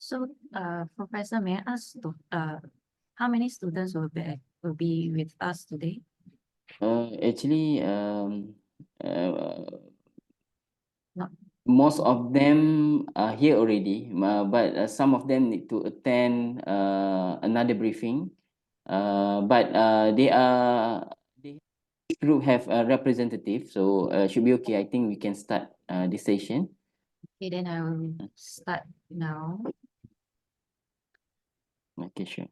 So, Professor, may I ask how many students will be with us today? Actually, Not most of them are here already, but some of them need to attend another briefing. But each group have a representative, so should be okay. I think we can start this session. okay, then I will start now. Okay, sure.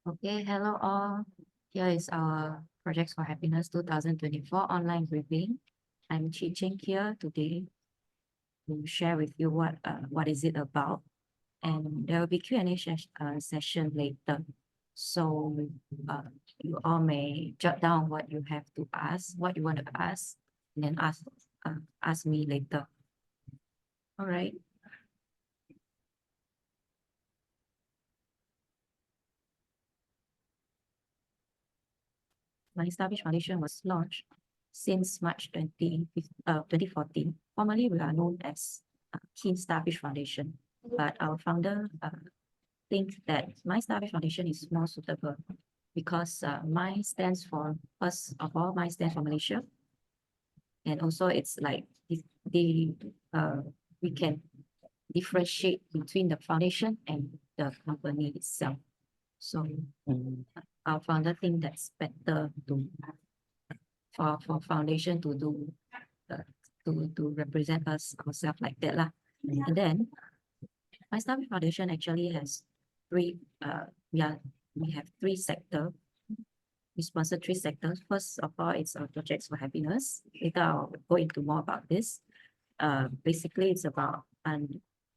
Okay, hello all. Here is our Projects for Happiness 2024 online briefing. I'm Chi Ching here today to share with you what is it about. And there will be Q&A session later. So you all may jot down what you have to ask, what you want to ask, and then ask me later. All right. My Starfish Foundation was launched since March 2014. Formerly, we are known as Keen Starfish Foundation, but our founder thinks that My Starfish Foundation is more suitable because My stands for, first of all, My stands for Malaysia. And also it's like we can differentiate between the foundation and the company itself. So our founder think that's better for foundation to do to represent ourselves like that lah. And then My Starfish Foundation actually has we have three sectors. We sponsor three sectors. First of all, it's our Projects for Happiness. Later I'll go into more about this. Basically it's about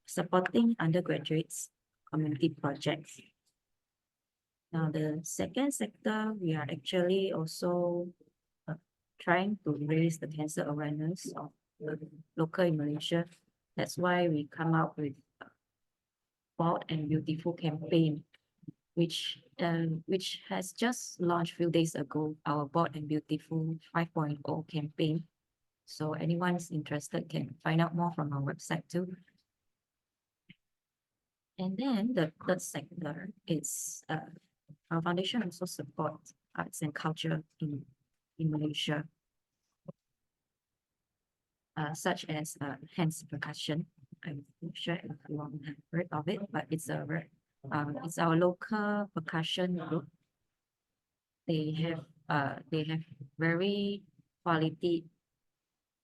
supporting undergraduates community projects. Now the second sector, we are actually also trying to raise the cancer awareness of the local in Malaysia. That's why we come out with Bold and Beautiful campaign, which has just launched a few days ago, our Bold and Beautiful 5.0 campaign. So anyone's interested can find out more from our website too. And then the third sector is our foundation also supports arts and culture in Malaysia, such as hands percussion. I'm not sure if you all have heard of it, but it's our local percussion group. They have very quality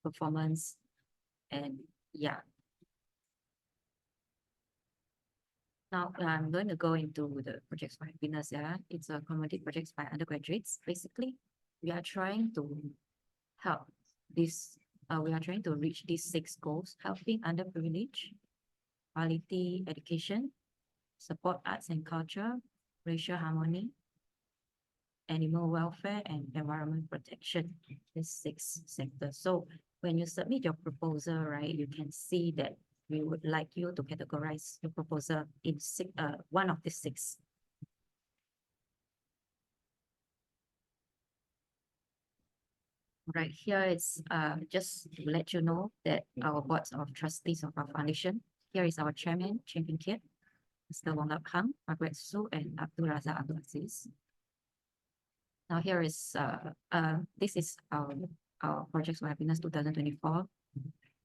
performance, and yeah. Now I'm going to go into the Projects for Happiness. Yeah, it's a community projects by undergraduates. Basically, we are trying to help this. We are trying to reach these 6 goals: helping underprivileged, quality education, support arts and culture, racial harmony, animal welfare, and environment protection. These 6 sectors. So when you submit your proposal, right, you can see that we would like you to categorize your proposal in one of the 6. Right here is just to let you know that our boards of trustees of our foundation. Here is our chairman, Chen Ping Kiet, Mr. Wong Lap Hang, Margaret Su, and Abdul Razak Abdul Aziz. Now here is this is our Projects for Happiness 2024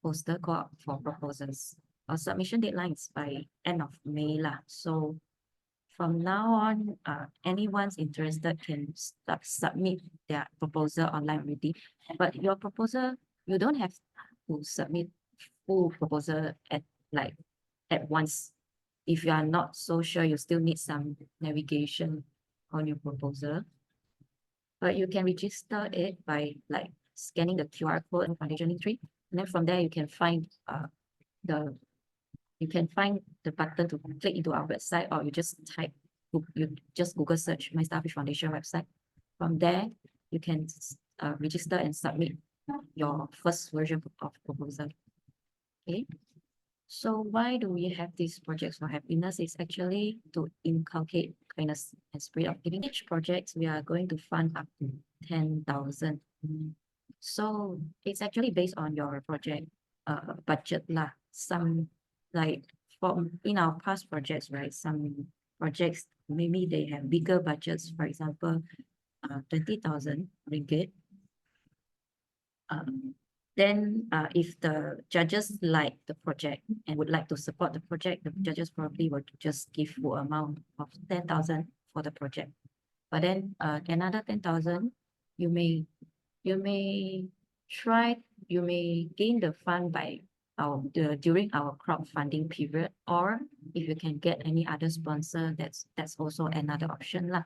poster call for proposals. Our submission deadline is by end of May lah. So from now on, anyone's interested can submit their proposal online already. But your proposal, you don't have to submit full proposal at once. If you are not so sure, you still need some navigation on your proposal. But you can register it by scanning the QR code in Foundation Link 3. And then from there, you can find the button to click into our website, or you just Google search My Starfish Foundation website. From there, you can register and submit your first version of proposal. Okay, So why do we have these projects for happiness? It's actually to inculcate kindness and spirit of giving. Each project, we are going to fund up to 10,000. So it's actually based on your project budget lah. Some like in our past projects, right? Some projects, maybe they have bigger budgets, for example, 20,000 ringgit. Then if the judges like the project and would like to support the project, the judges probably would just give full amount of 10,000 for the project. But then another 10,000, you may gain the fund by during our crowdfunding period, or if you can get any other sponsor, that's also another option lah.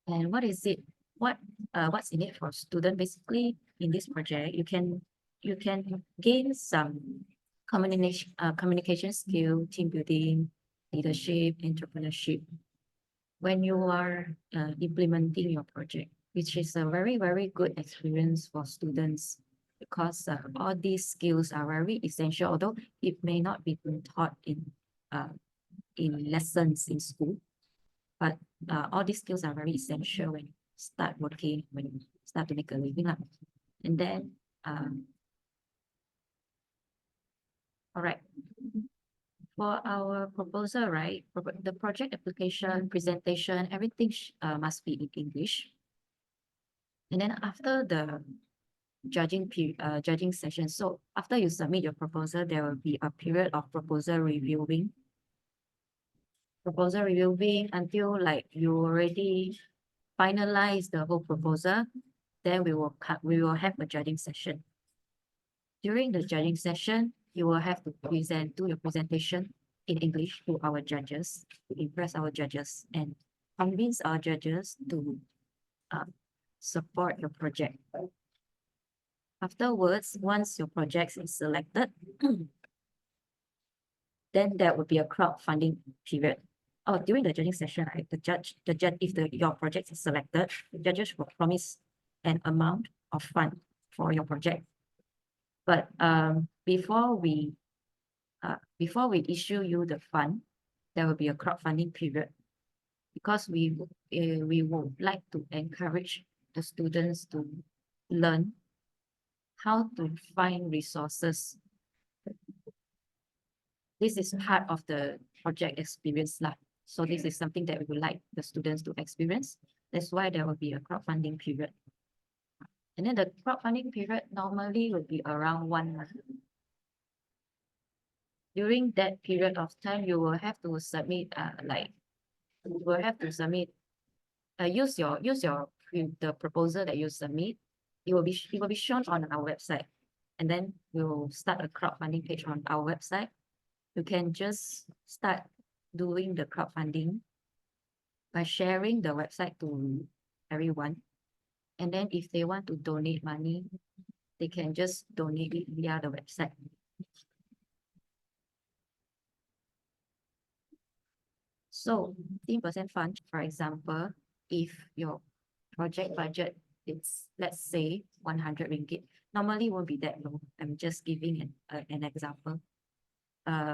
And what is it? What's in it for student? Basically, in this project, you can gain some communication skill, team building, leadership, entrepreneurship when you are implementing your project, which is a very, very good experience for students because all these skills are very essential, although it may not be taught in lessons in school. But all these skills are very essential when you start working, when you start to make a living. And then, all right. For our proposal, right, the project application, presentation, everything must be in English. And then after the judging session, so after you submit your proposal, there will be a period of proposal reviewing until like you already finalize the whole proposal, then we will have a judging session. During the judging session, you will have to do your presentation in English to our judges, to impress our judges and convince our judges to support your project. Afterwards, once your project is selected, then there will be a crowdfunding period. Oh, during the judging session, right, if your project is selected, the judges will promise an amount of fund for your project. But before we issue you the fund, there will be a crowdfunding period because we would like to encourage the students to learn how to find resources. This is part of the project experience lah. So this is something that we would like the students to experience. That's why there will be a crowdfunding period. And then the crowdfunding period normally will be around 1 month. During that period of time, you will have to submit use the proposal that you submit. It will be shown on our website, and then we'll start a crowdfunding page on our website. You can just start doing the crowdfunding by sharing the website to everyone. And then if they want to donate money, they can just donate it via the website. So 15% fund, for example, if your project budget is, let's say, 100 ringgit, normally won't be that low. I'm just giving an example.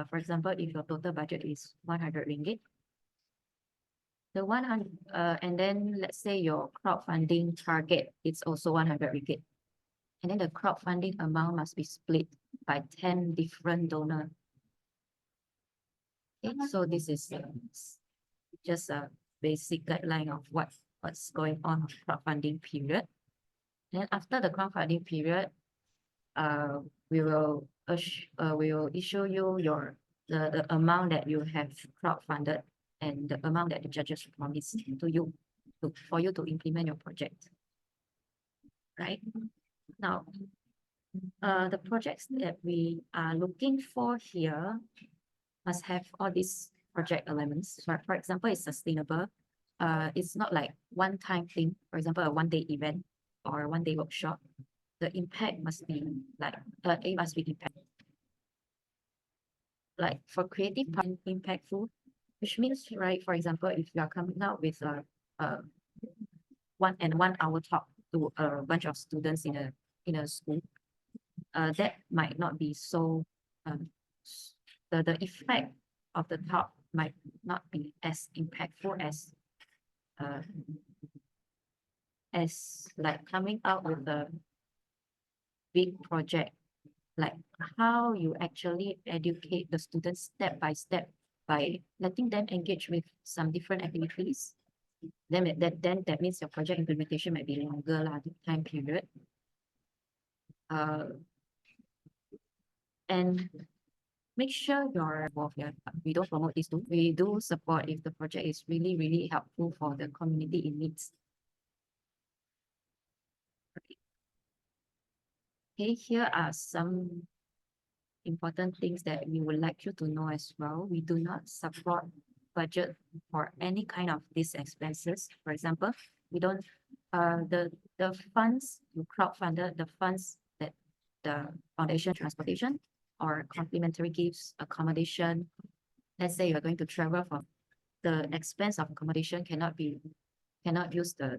For example, if your total budget is 100 ringgit, and then let's say your crowdfunding target is also 100 ringgit. And then the crowdfunding amount must be split by 10 different donors. Okay, so this is just a basic guideline of what's going on crowdfunding period. Then after the crowdfunding period, we will issue you the amount that you have crowdfunded and the amount that the judges promise to you for you to implement your project. Right now, the projects that we are looking for here must have all these project elements. So for example, it's sustainable. It's not like one-time thing. For example, a one-day event or a one-day workshop. The impact must be like it must be impact. Like for creative part, impactful, which means, right, for example, if you are coming out with a 1 hour talk to a bunch of students in a school, that might not be so, the effect of the talk might not be as impactful as like coming out with a big project, like how you actually educate the students step by step by letting them engage with some different activities. Then that means your project implementation might be longer lah, the time period. And make sure you're involved here. We don't promote this too. We do support if the project is really, really helpful for the community in needs. Okay, here are some important things that we would like you to know as well. We do not support budget for any kind of these expenses. For example, we don't the funds you crowdfunded, the funds that the foundation transportation or complimentary gifts, accommodation. Let's say you're going to travel for the expense of accommodation cannot use you cannot use the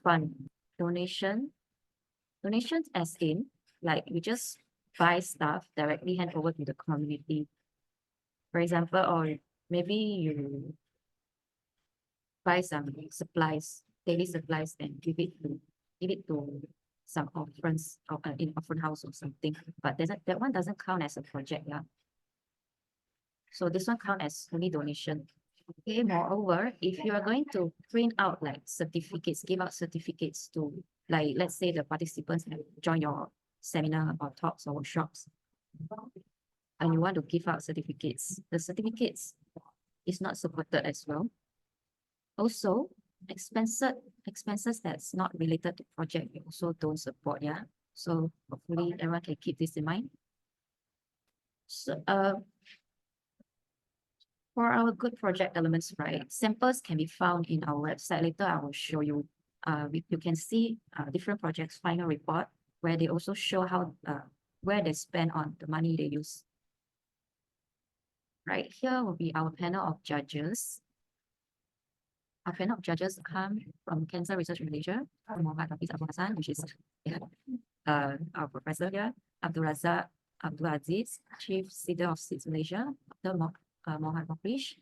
fund. Donations as in like we just buy stuff directly hand over to the community. For example, or maybe you buy some supplies, daily supplies, and give it to some orphans or in orphan house or something. But that one doesn't count as a project, yeah. So this one count as only donation. Okay, moreover, if you are going to print out like certificates, give out certificates to, like, let's say the participants have joined your seminar or talks or workshops, and you want to give out certificates, the certificates is not supported as well. Also, expenses that's not related to project, we also don't support, yeah. So hopefully everyone can keep this in mind. So, for our good project elements, right, samples can be found in our website. Later, I will show you. You can see different projects' final report where they also show how where they spend on the money they use. Right here will be our panel of judges. Our panel of judges come from Cancer Research Malaysia, Muhammad Hafiz Abu Hassan, which is our professor here, Abdul Razak Abdul Aziz, Chief Cedar of Seeds Malaysia, Dr. Mohamad Mokrish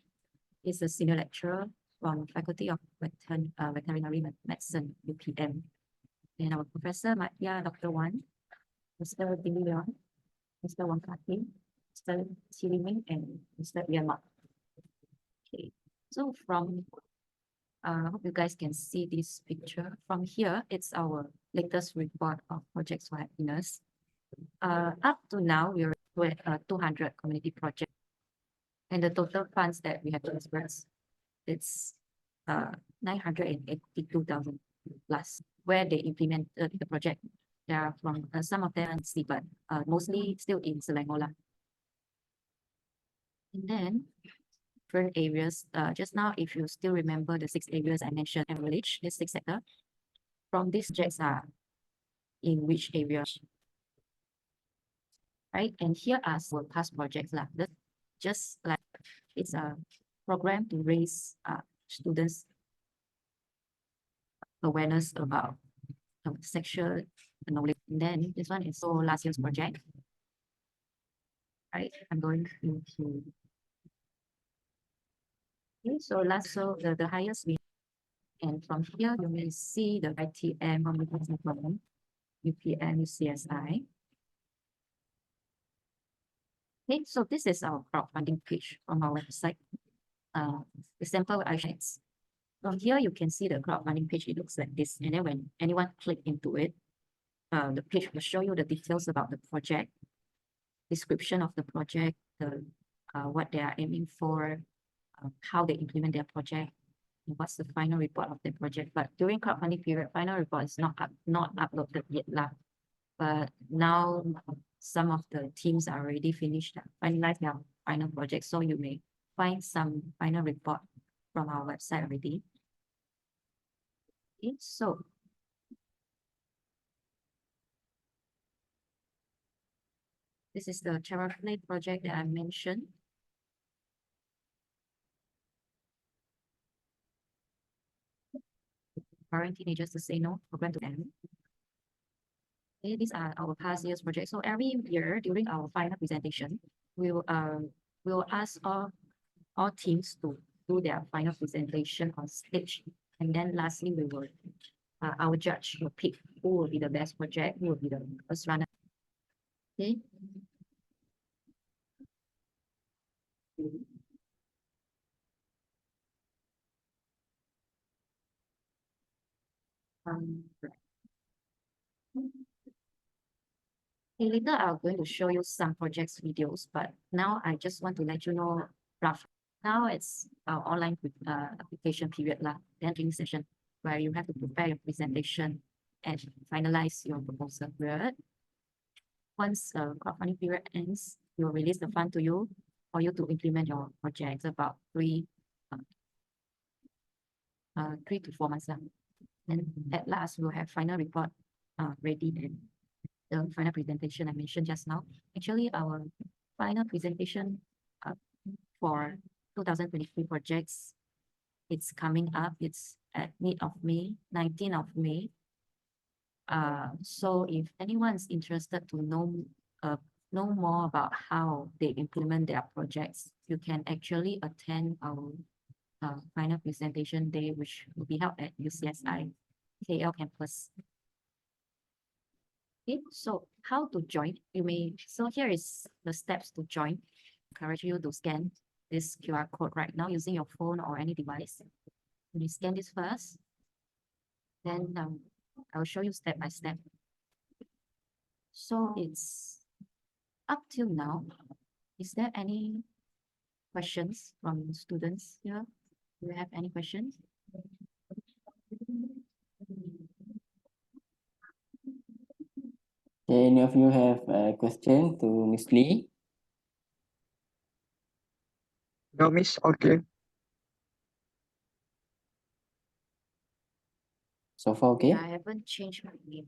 is a senior lecturer from Faculty of Veterinary Medicine, UPM. And our Professor Matya, Dr. Wan, Mr. Billy Leon, Mr. Wang Kati, Mr. Chiliming, and Mr. Ian Mak. Okay, so from I hope you guys can see this picture. From here, it's our latest report of projects for happiness. Up to now, we're at 200 community projects. And the total funds that we have disbursed, it's 982,000 plus, where they implemented the project. There are from some of them, but mostly still in Selangor. And then different areas. Just now, if you still remember the 6 areas I mentioned and village, this 6 sector, from these projects are in which area, right? And here are our past projects lah. Just like it's a program to raise students' awareness about sexual knowledge. And then this one is so last year's project, right? I'm going into okay, so the highest we, and from here you may see the ITM communication program, UPM, UCSI. Okay, so this is our crowdfunding page on our website. The sample items. From here, you can see the crowdfunding page. It looks like this. And then when anyone click into it, the page will show you the details about the project, description of the project, what they are aiming for, how they implement their project, and what's the final report of the project. But during crowdfunding period, final report is not uploaded yet lah. But now some of the teams are already finished, finalized their final project. So you may find some final report from our website already. Okay, so this is the Charaflay project that I mentioned. Empowering teenagers to say no program to them. Okay, these are our past year's projects. So every year during our final presentation, we'll ask all teams to do their final presentation on stage. And then lastly, our judge will pick who will be the best project, who will be the first runner. Okay. Right. Okay, later I'm going to show you some projects videos, but now I just want to let you know rough. Now it's our online application period lah, then training session where you have to prepare your presentation and finalize your proposal period. Once crowdfunding period ends, we will release the fund to you for you to implement your project. It's about 3 to 4 months lah. And at last, we'll have final report ready and the final presentation I mentioned just now. Actually, our final presentation for 2023 projects, it's coming up. It's at mid of May, 19th of May. So if anyone's interested to know more about how they implement their projects, you can actually attend our final presentation day, which will be held at UCSI KL campus. Okay, so how to join? So here is the steps to join. Encourage you to scan this QR code right now using your phone or any device. You scan this first, then I'll show you step by step. So it's up till now. Is there any questions from students here? Do you have any questions? Any of you have a question to Miss Lee? No, miss, okay. So far, okay? Yeah, I haven't changed my name.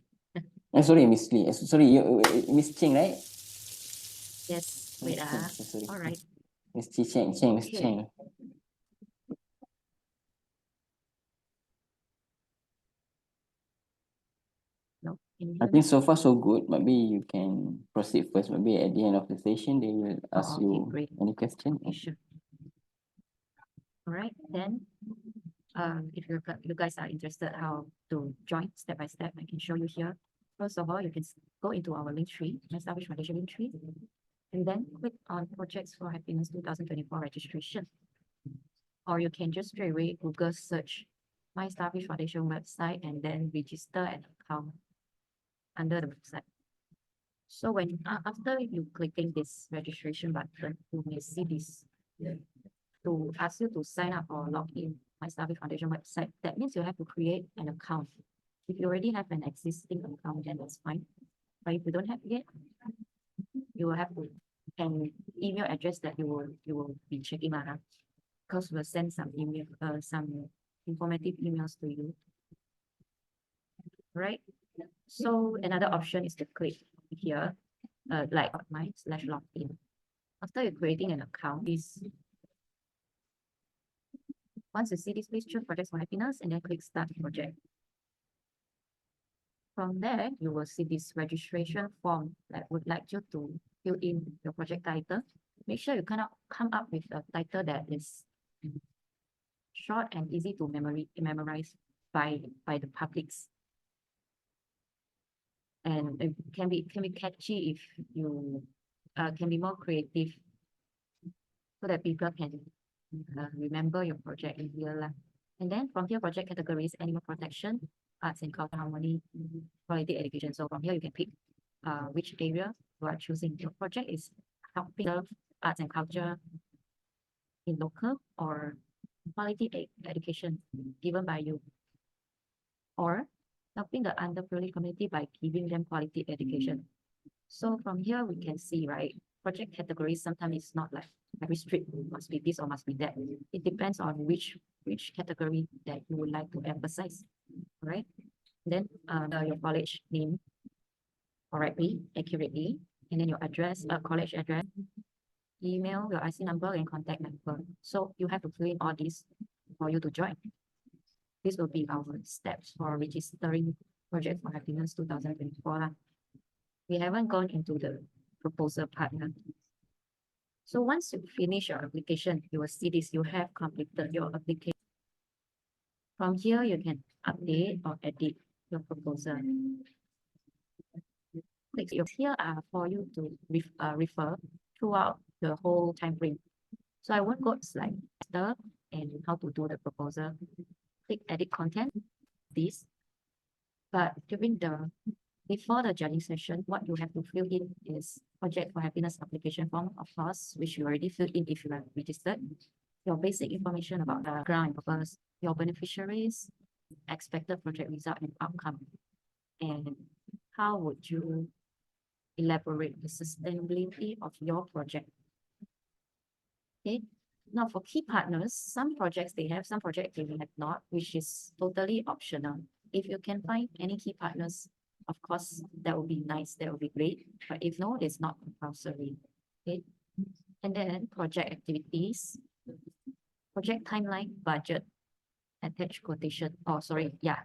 Sorry, Miss Lee. Sorry, Miss Cheng, right? Yes, Miss wait. Cheng, so sorry. All right. Miss Cheng, Miss Okay. Cheng. No, can you I hear think me? so far so good. Maybe you can proceed first. Maybe at the end of the session, they will ask okay, you great. any question. Okay, sure. All right, then if you guys are interested how to join step by step, I can show you here. First of all, you can go into our link tree, My Starfish Foundation link tree, and then click on Projects for Happiness 2024 registration. Or you can just straight away Google search My Starfish Foundation website and then register an account under the website. So when after you clicking this registration button, you may see this to ask you to sign up or log in My Starfish Foundation website. That means you have to create an account. If you already have an existing account, then that's fine. But if you don't have yet, you will have to an email address that you will be checking out, because we'll send some email, some informative emails to you. Right? So another option is to click here, like my/login. After you're creating an account, once you see this, please choose Projects for Happiness and then click Start Project. From there, you will see this registration form that would like you to fill in your project title. Make sure you cannot come up with a title that is short and easy to memorize by the publics. And it can be catchy if you can be more creative so that people can remember your project in real life. And then from here, project categories, animal protection, arts and culture harmony, quality education. So from here, you can pick which area you are choosing. Your project is helping serve arts and culture in local or quality education given by you, or helping the underprivileged community by giving them quality education. So from here, we can see, right, project categories sometimes it's not like very strict, must be this or must be that. It depends on which category that you would like to emphasize, right? Then your college name correctly, accurately, and then your address, college address, email, your IC number, and contact number. So you have to fill in all these for you to join. This will be our steps for registering Project for Happiness 2024. We haven't gone into the proposal part yet. So once you finish your application, you will see this, you have completed your application. From here, you can update or edit your proposal. Click here are for you to refer throughout the whole time frame. So I won't go slide step and how to do the proposal. Click edit content, this. But before the judging session, what you have to fill in is project for happiness application form, of course, which you already filled in if you have registered. Your basic information about the ground and purpose, your beneficiaries, expected project result and outcome. And how would you elaborate the sustainability of your project? Okay. Now for key partners, some projects they have, some projects they have not, which is totally optional. If you can find any key partners, of course, that would be nice, that would be great. But if no, it's not compulsory. Okay. And then project activities, project timeline, budget, attached quotation. Oh, sorry. Yeah.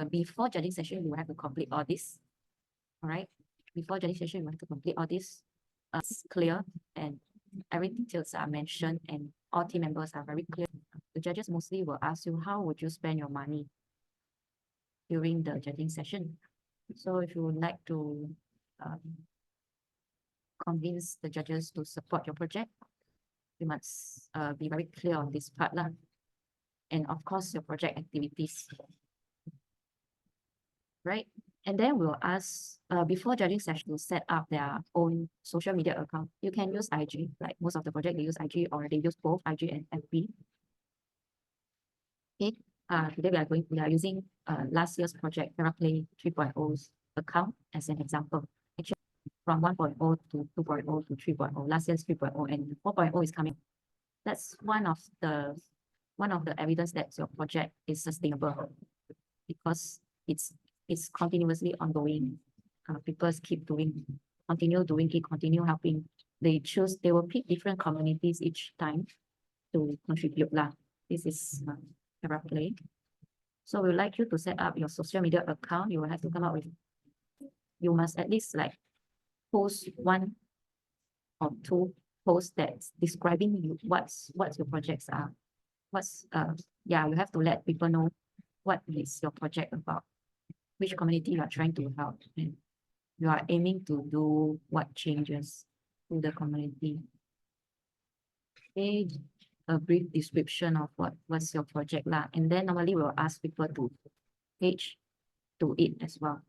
Before judging session, you have to complete all this. All right. Before judging session, you have to complete all this. It's clear and every details are mentioned and all team members are very clear. The judges mostly will ask you, how would you spend your money during the judging session? So if you would like to convince the judges to support your project, you must be very clear on this part lah. And of course, your project activities. Right? And then we'll ask, before judging session, to set up their own social media account. You can use IG, like most of the project, they use IG or they use both IG and FB. Okay, today we are using last year's project, TerraPlay 3.0's account as an example. Actually, from 1.0 to 2.0 to 3.0, last year's 3.0 and 4.0 is coming. That's one of the evidence that your project is sustainable because it's continuously ongoing. People continue doing it, continue helping. They will pick different communities each time to contribute lah. This is TerraPlay. So we would like you to set up your social media account. You will have to come up with, you must at least like post 1 or 2 posts that's describing what your projects are. You have to let people know what is your project about, which community you are trying to help, and you are aiming to do what changes to the community. Okay, a brief description of what's your project lah, and then normally we'll ask people to page to it as well.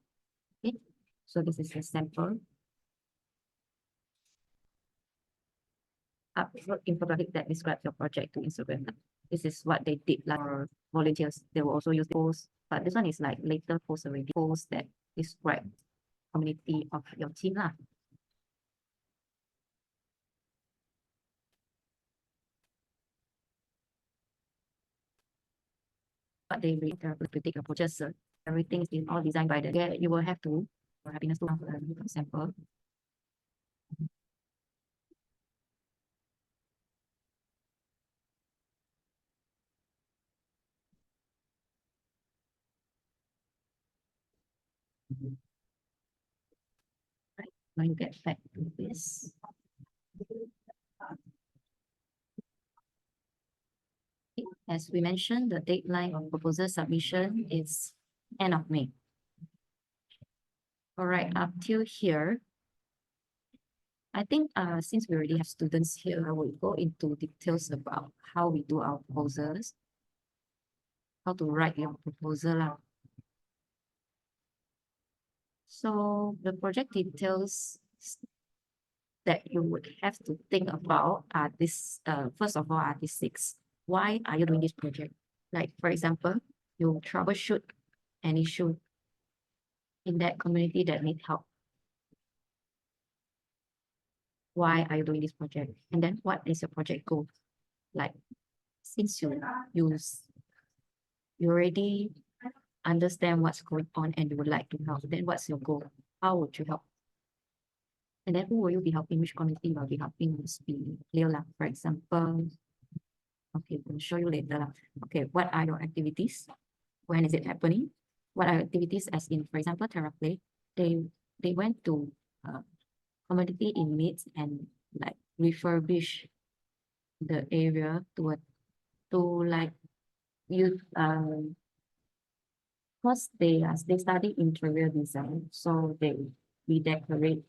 Okay, so this is a sample. Upload infographic that describes your project to Instagram. This is what they did like for volunteers. They will also use posts, but this one is like later posts already. Posts that describe community of your team lah. But they really therapeutic approaches. Everything is all designed by the. You will have to for happiness to sample. Right, now you get back to this. As we mentioned, the deadline of proposal submission is end of May. All right, up till here, I think since we already have students here, I will go into details about how we do our proposals, how to write your proposal. So the project details that you would have to think about are this, first of all, are these 6. Why are you doing this project? Like, for example, you troubleshoot an issue in that community that need help. Why are you doing this project? And then what is your project goal? Like, since you already understand what's going on and you would like to help, then what's your goal? How would you help? And then who will you be helping? Which community you will be helping must be clear lah. For example, okay, I'll show you later lah. Okay, what are your activities? When is it happening? What are activities as in, for example, TerraPlay? they went to community inmates and like refurbish the area to like use because they study interior design, so they redecorate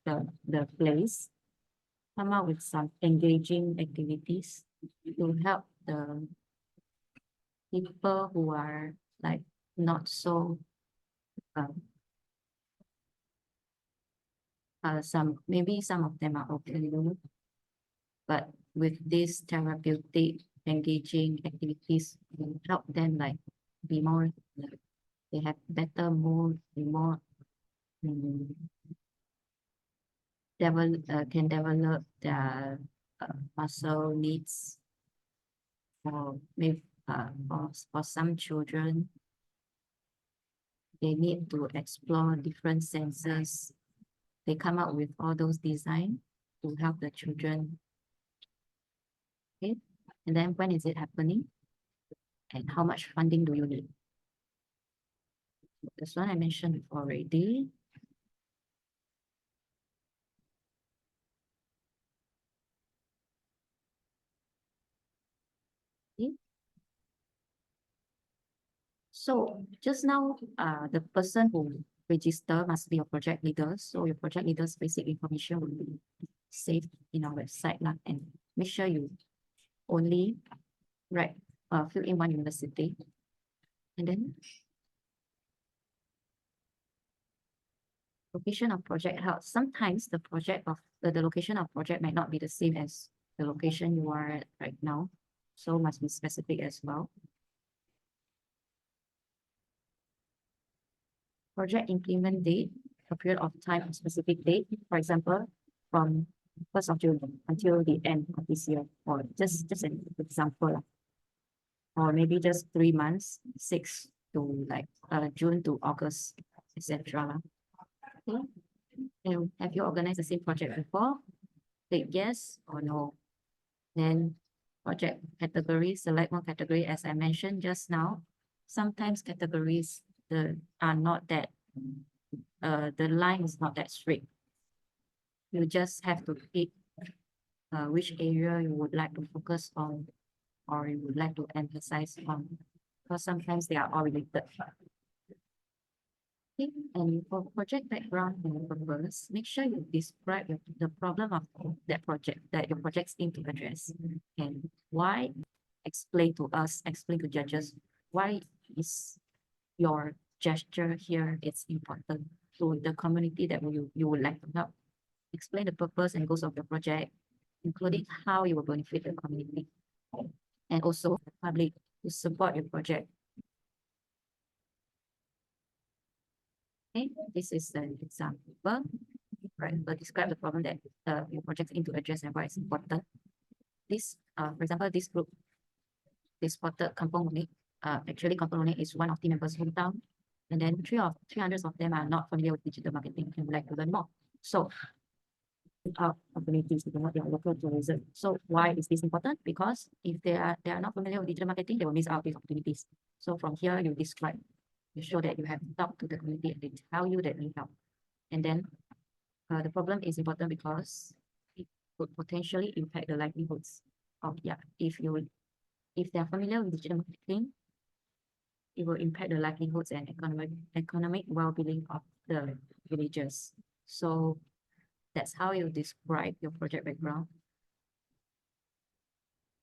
the place, come up with some engaging activities to help the people who are like not so um, maybe some of them are okay, but with this therapeutic engaging activities will help them like be more like, they have better mood, be more can develop their muscle needs, or maybe for some children they need to explore different senses. They come up with all those design to help the children. Okay, and then when is it happening and how much funding do you need? This one I mentioned before already. Okay. So just now, the person who register must be your project leader. So your project leader's basic information will be saved in our website lah, and make sure you only write fill in one university, and then location of project held. Sometimes the project of the location of project might not be the same as the location you are at right now, so must be specific as well. Project implement date, a period of time, specific date, for example, from 1st of June until the end of this year, or just an example, or maybe just 3 months, 6 to like June to August, etc. Okay. And have you organized the same project before? Click yes or no. Then project category, select one category as I mentioned just now. Sometimes categories are not that the line is not that straight. You just have to pick which area you would like to focus on or you would like to emphasize on, because sometimes they are all related. Okay, and for project background and purpose, make sure you describe the problem of that project that your projects aim to address, and why. Explain to us, explain to judges, why is your gesture here it's important to the community that you would like to help. Explain the purpose and goals of your project, including how you will benefit the community and also the public to support your project. Okay, this is an example, right? But describe the problem that your project aim to address and why it's important. This, for example, this group, they spotted Kampung Unik. Actually, Kampung Unik is one of team members' hometown, and then 300 of them are not familiar with digital marketing and would like to learn more. So, our communities to promote their local tourism. So, why is this important? Because if they are not familiar with digital marketing, they will miss out these opportunities. So, from here, you describe, you show that you have talked to the community and they tell you that they help. And then, the problem is important because it could potentially impact the livelihoods of if they are familiar with digital marketing, it will impact the livelihoods and economic well-being of the villagers. So that's how you describe your project background.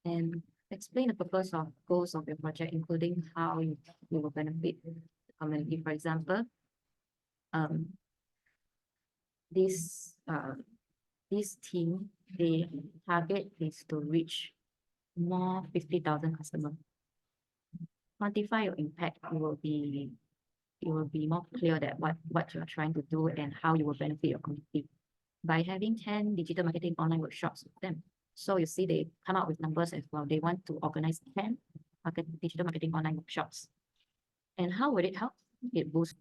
And explain the purpose of goals of your project, including how you will benefit the community. For example, this team, the target is to reach more 50,000 customers. Quantify your impact, it will be more clear that what you're trying to do and how you will benefit your community by having 10 digital marketing online workshops with them. So you see they come out with numbers as well. They want to organize 10 digital marketing online workshops. And how would it help? It boosts,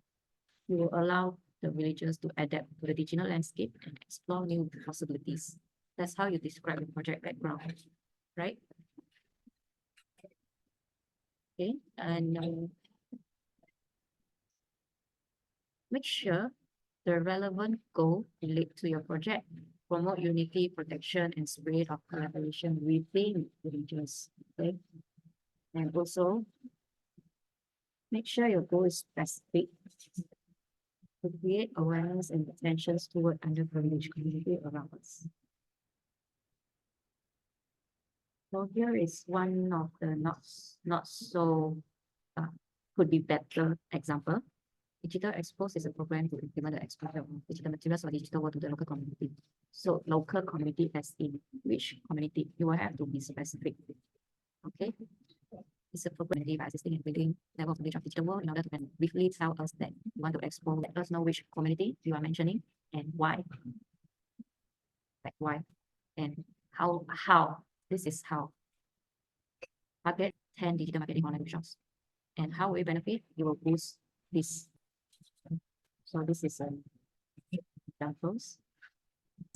you will allow the villagers to adapt to the digital landscape and explore new possibilities. That's how you describe your project background, right? Okay, and make sure the relevant goal relate to your project, promote unity, protection, and spirit of collaboration within villages. Okay. And also make sure your goal is specific to create awareness and attentions toward underprivileged community around us. So here is one of the not so could be better example. Digital Expose is a program to implement the exposure of digital materials or digital work to the local community. So local community as in which community? You will have to be specific. Okay. It's a program by assisting and building level of knowledge of digital world in order to can briefly tell us that you want to expose, let us know which community you are mentioning and why. Like why and how. This is how. Target 10 digital marketing online workshops. And how will you benefit? You will boost this. So this is examples.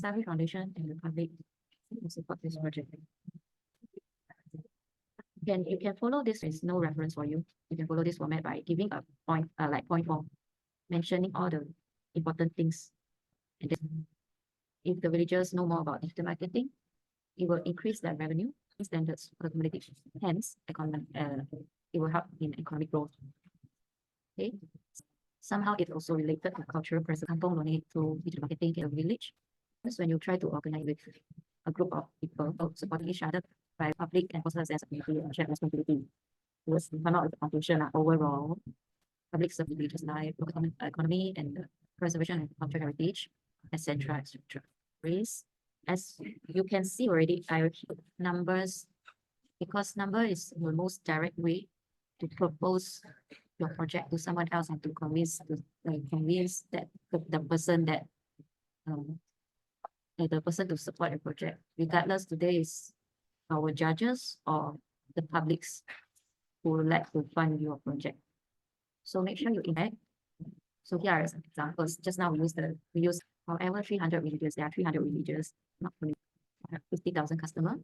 Savvy Foundation and the public will support this project. You can follow this. There's no reference for you. You can follow this format by giving a point, like point form, mentioning all the important things. And then if the villagers know more about digital marketing, it will increase their revenue standards for the community. Hence, it will help in economic growth. Okay. Somehow it also related to cultural presence. Kampung donate to digital marketing in a village. That's when you try to organize with a group of people supporting each other by public and personal sense of community and shared responsibility. Towards come out with the conclusion overall, public service villages life, local economy, and the preservation of cultural heritage, etc. etc. Race, as you can see already, I put numbers because number is the most direct way to propose your project to someone else and to convince that the person that the person to support your project, regardless today is our judges or the publics who would like to fund your project. So make sure you impact. So here are some examples. Just now we use however 300 villages. There are 300 villages, not only 50,000 customers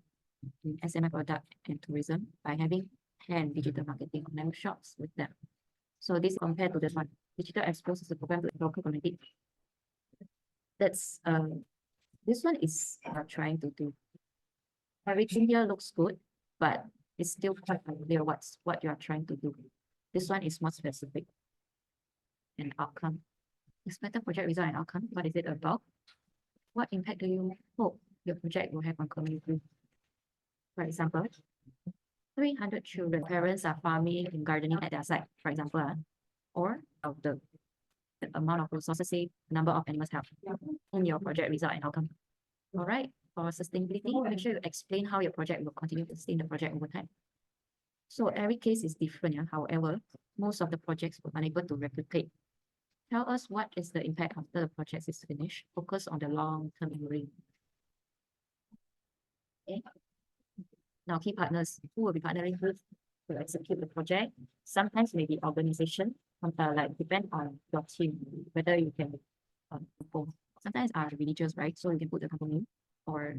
in SMI product and tourism by having 10 digital marketing online shops with them. So this compared to this one, Digital Expose is a program to local community. That's this one is trying to do. Everything here looks good, but it's still quite unclear what you are trying to do. This one is more specific. An outcome. Expected project result and outcome. What is it about? What impact do you hope your project will have on community? For example, 300 children, parents are farming and gardening at their site, for example, or of the amount of resources saved, number of animals helped in your project result and outcome. All right, for sustainability, make sure you explain how your project will continue to sustain the project over time. So every case is different. Yeah? However, most of the projects were unable to replicate. Tell us what is the impact after the project is finished. Focus on the long-term memory. Okay. Now, key partners who will be partnering with to execute the project. Sometimes maybe organization, like depend on your team, whether you can propose. Sometimes are religious, right? So you can put the company or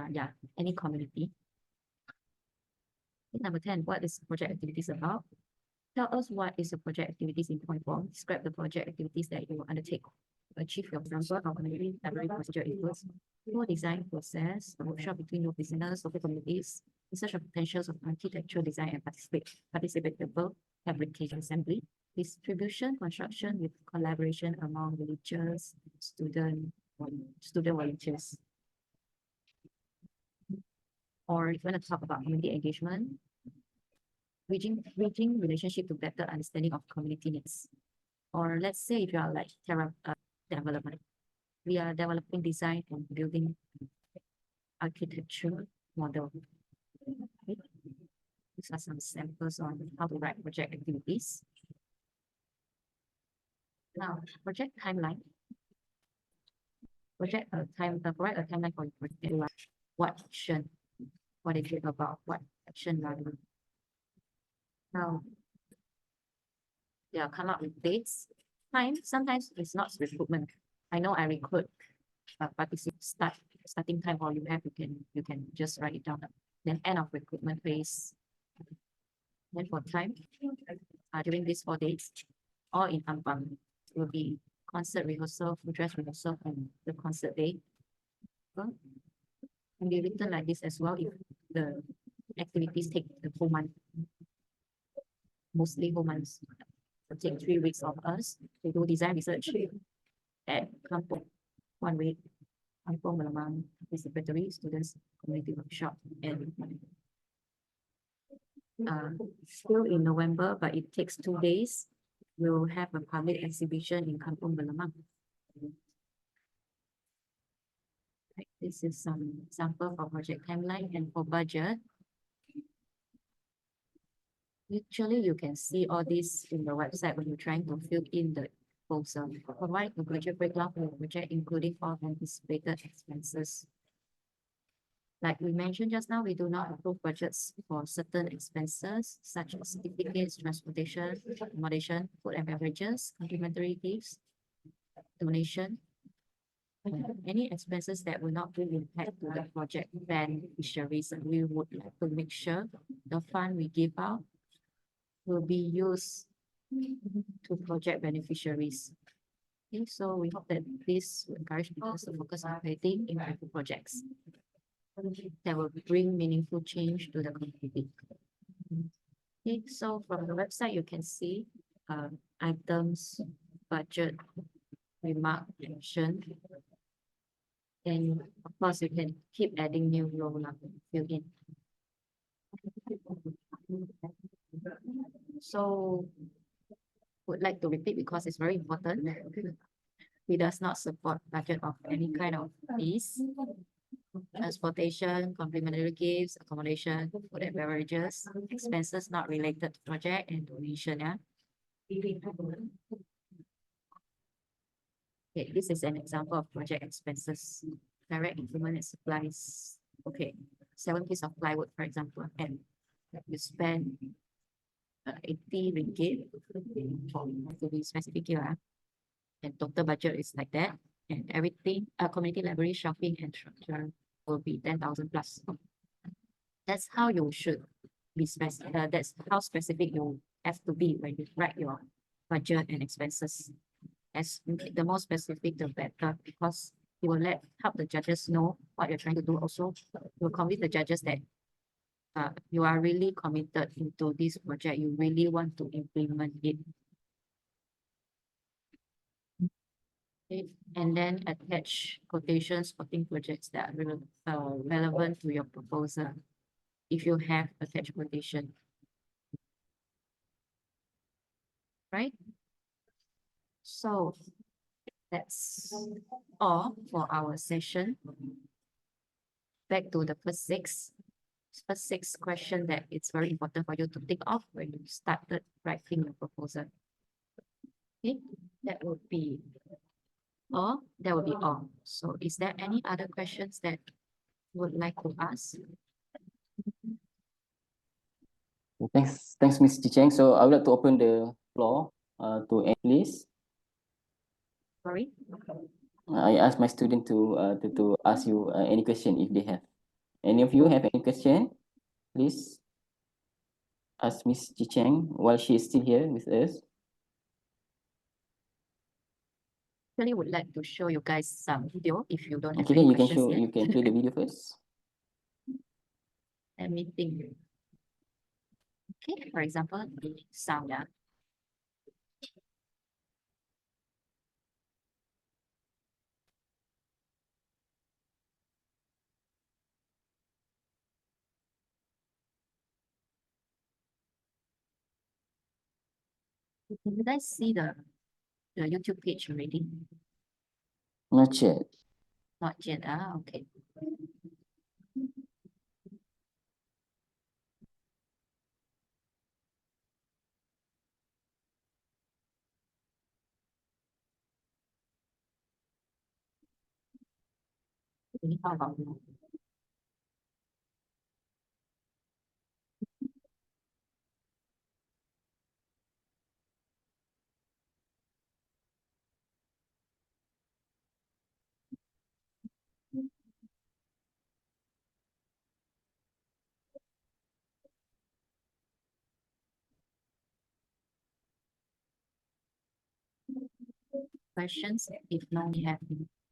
yeah, any community. Number 10, what is project activities about? Tell us what is the project activities in point form. Describe the project activities that you will undertake to achieve your example of community library procedure includes co-design process, a workshop between your listeners, local communities, research of potentials of architectural design and participatable fabrication assembly, distribution, construction with collaboration among villagers, student volunteers. Or if you want to talk about community engagement, bridging relationship to better understanding of community needs. Or let's say if you are like development, we are developing design and building architecture model. Okay. These are some samples on how to write project activities. Now, project timeline. Provide a timeline for your project. What action? What is it about? What action are you? Now, yeah, come up with dates. Time, sometimes it's not recruitment. I know I recruit starting time, or you can just write it down. Then end of recruitment phase. Then for time, during these 4 days, all in Ampang will be concert rehearsal, full dress rehearsal, and the concert day. Well, can be written like this as well if the activities take the whole month. Mostly whole months. It'll take 3 weeks of us to do design research at Kampung, 1 week. Kampung Melamang participatory students community workshop, and still in November, but it takes 2 days. We'll have a public exhibition in Kampung Melamang. Right, this is some example for project timeline and for budget. Actually, you can see all this in the website when you're trying to fill in the proposal. Provide a budget breakdown for the project, including all anticipated expenses. Like we mentioned just now, we do not approve budgets for certain expenses such as certificates, transportation, accommodation, food and beverages, complimentary gifts, donation. Any expenses that will not bring impact to the project beneficiaries, we would like to make sure the fund we give out will be used to project beneficiaries. Okay, so we hope that this will encourage people to focus on creating impactful projects that will bring meaningful change to the community. Okay, so from the website, you can see items, budget, remark, action. And of course, you can keep adding new row fill in. So would like to repeat because it's very important. We does not support budget of any kind of fees, transportation, complimentary gifts, accommodation, food and beverages, expenses not related to project, and donation. Yeah. Okay, this is an example of project expenses. Direct implement and supplies. Okay, 7 pieces of plywood, for example, and you spend 80 ringgit to be specific here. And total budget is like that. And everything, community library, shopping, and structure will be 10,000 plus. That's how you should be specific. That's how specific you have to be when you write your budget and expenses. As the more specific, the better, because you will help the judges know what you're trying to do. Also, you will convince the judges that you are really committed into this project. You really want to implement it. Okay. And then attach quotations for projects that are relevant to your proposal. If you have attached quotation. Right? So that's all for our session. Back to the first six question that it's very important for you to think of when you started writing your proposal. Okay, that would be all. That would be all. So is there any other questions that you would like to ask? Thanks, Ms. Chicheng. So I would like to open the floor to any, please. Sorry? I ask my student to ask you any question if they have. Any of you have any question? Please ask Ms. Chicheng while she is still here with us. Really would like to show you guys some video if you don't have Okay, any you can questions show. yet. You can play the video first. Let me think. Okay, for example, the sound. Yeah. Did I see the YouTube page already? Not yet. Not yet. Okay. How about now? questions. If not, we have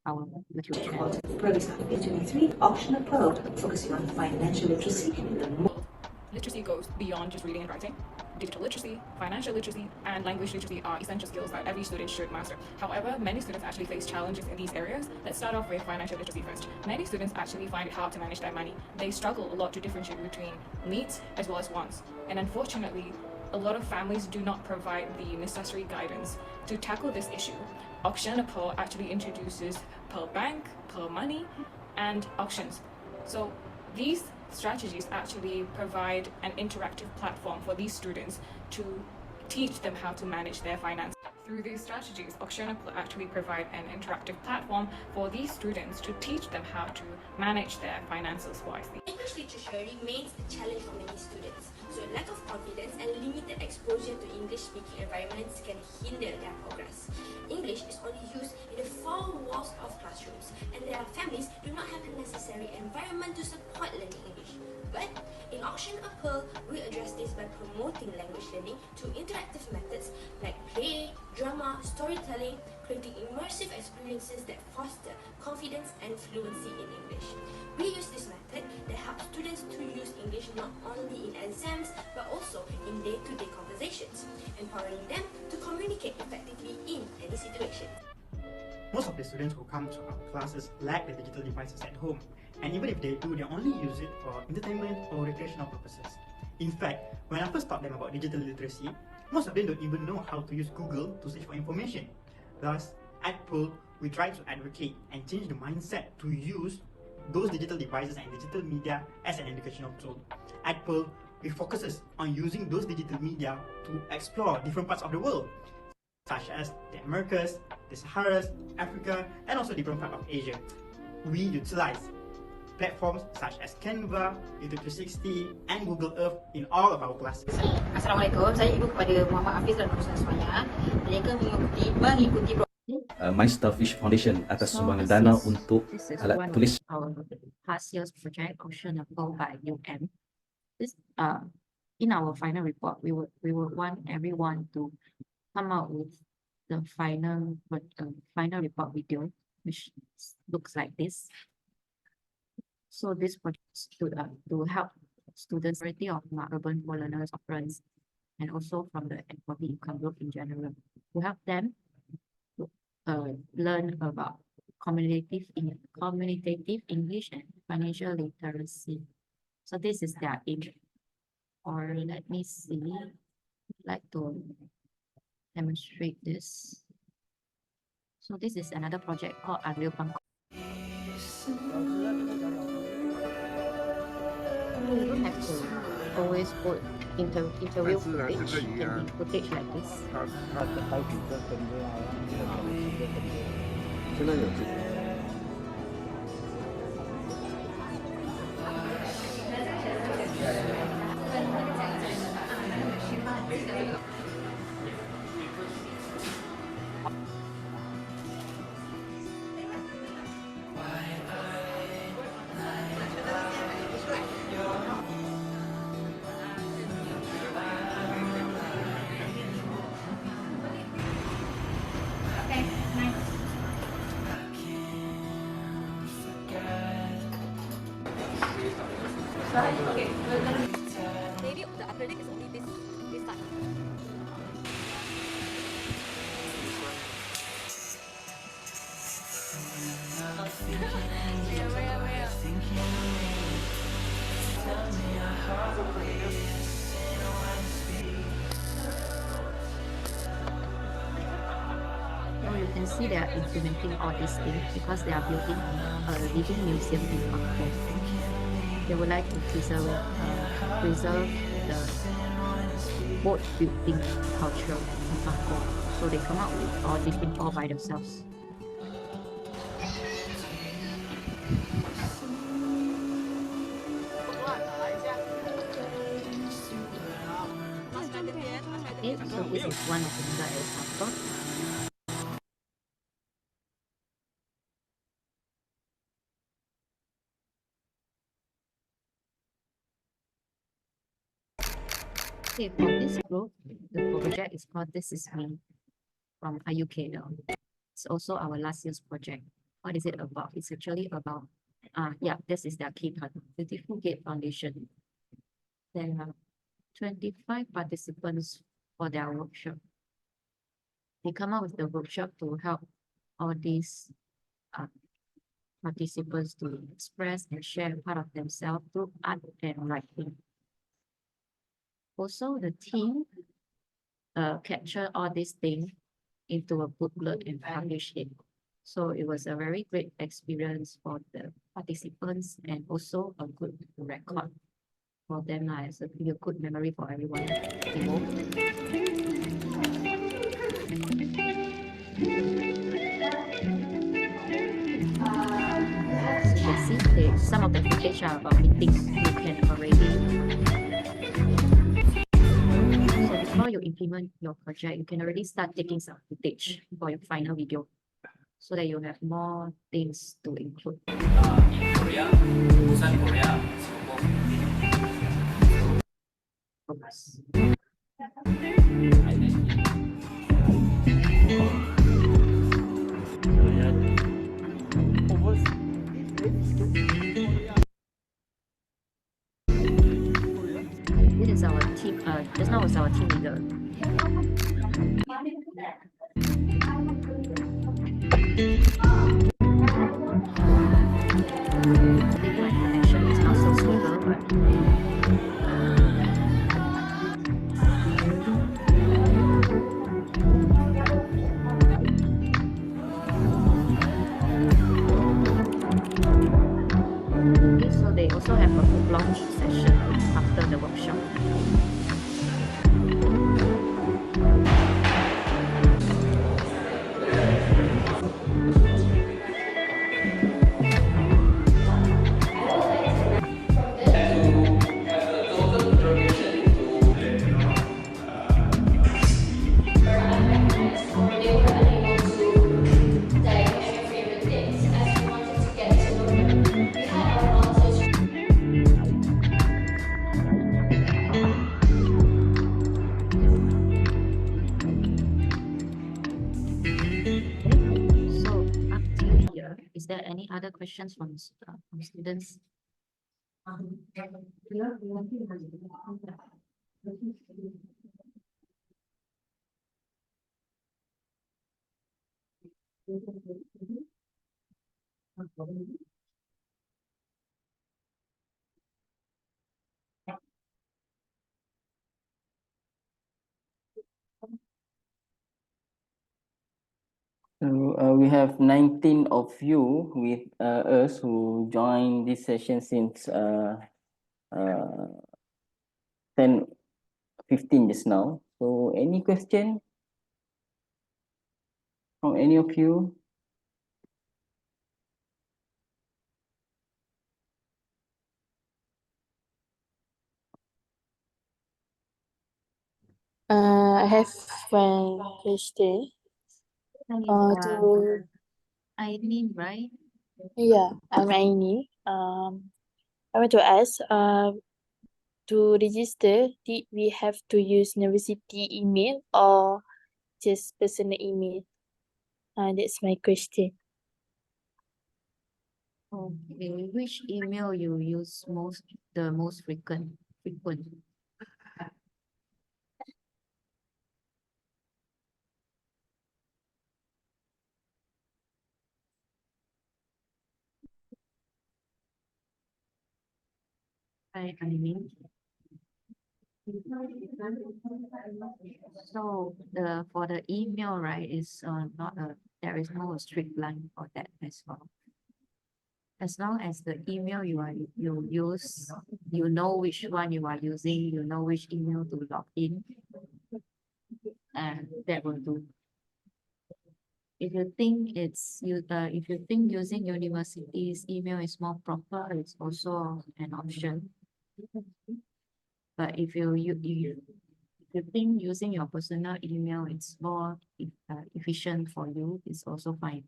our YouTube channel. Pearl is 2023 Auction of Pearl, focusing on financial literacy in the world. Literacy goes beyond just reading and writing. Digital literacy, financial literacy, and language literacy are essential skills that every student should master. However, many students actually face challenges in these areas. Let's start off with financial literacy first. Many students actually find it hard to manage their money. They struggle a lot to differentiate between needs as well as wants. And unfortunately, a lot of families do not provide the necessary guidance to tackle this issue. Auction Pearl actually introduces Pearl Bank, Pearl Money, and auctions. So these strategies actually provide an interactive platform for these students to teach them how to manage their finances. Through these strategies, Auction actually provide an interactive platform for these students to teach them how to manage their finances wisely. English literature remains a challenge for many students, so lack of confidence and limited exposure to English-speaking environments can hinder their progress. English is only used in the four walls of classrooms, and their families do not have the necessary environment to support learning English. But in Auction of Pearl, we address this by promoting language learning through interactive methods like play, drama, storytelling, creating immersive experiences that foster confidence and fluency in English. We use this method that helps students to use English not only in exams but also in day-to-day conversations, empowering them to communicate effectively in any situation. Most of the students who come to our classes lack the digital devices at home, and even if they do, they only use it for entertainment or recreational purposes. In fact, when I first taught them about digital literacy, most of them don't even know how to use Google to search for information. Thus, at Pearl, we try to advocate and change the mindset to use those digital devices and digital media as an educational tool. At Pearl, we focus on using those digital media to explore different parts of the world, such as the Americas, the Saharas, Africa, and also different parts of Asia. We utilize platforms such as Canva, YouTube 360, and Google Earth in all of our classes. Assalamualaikum, saya ibu kepada Muhammad Hafiz dan Ustaz semuanya. Mereka mengikuti My Starfish Foundation atas sumbangan dana untuk alat tulis. Our past year's project Auction of Pearl by UM. This in our final report, we would want everyone to come out with the final report video, which looks like this. So this project is to help students of urban poor learners of friends, and also from the poverty income group in general, to help them to learn about communicative English and financial literacy. So this is their aim. Or let me see, I'd like to demonstrate this. So this is another project called Adil Bangkok. You don't have to always put interview footage, it can be footage like this. Okay, maybe the upper deck is only this part. Now you can see they are implementing all these things because they are building a living museum in Bangkok. They would like to preserve the boat building culture in Bangkok. So they come up with all these things all by themselves. Okay, so this is one of the examples. Okay, for this group, the project is called This Is Me from IUK. It's also our last year's project. What is it about? It's actually about, yeah, this is their key part, Beautiful Gate Foundation. There are 25 participants for their workshop. They come up with the workshop to help all these participants to express and share part of themselves through art and writing. Also, the team capture all these things into a booklet and publish it. So it was a very great experience for the participants and also a good record for them. It's a really good memory for everyone involved. So you can see some of the footage are about meetings you can already. So before you implement your project, you can already start taking some footage for your final video so that you have more things to include. Korea, Busan, Korea, Oops. This is our team, just now was our team leader. I think my connection is not so stable, but okay, so they also have a book launch session after the workshop. So up till here, is there any other questions from students? So we have 19 of you with us who joined this session since 10:15 just now. So any question from any of you? I have one question. To Aileen, right? Yeah, I'm Aini. I want to ask, to register, did we have to use university email or just personal email? That's my question. Okay, which email you use the most frequent? I mean, so for the email, right, is not there is no strict line for that as well. As long as the email you use, you know which one you are using, you know which email to log in, and that will do. If you think if you think using university's email is more proper, it's also an option. But if you think using your personal email is more efficient for you, it's also fine.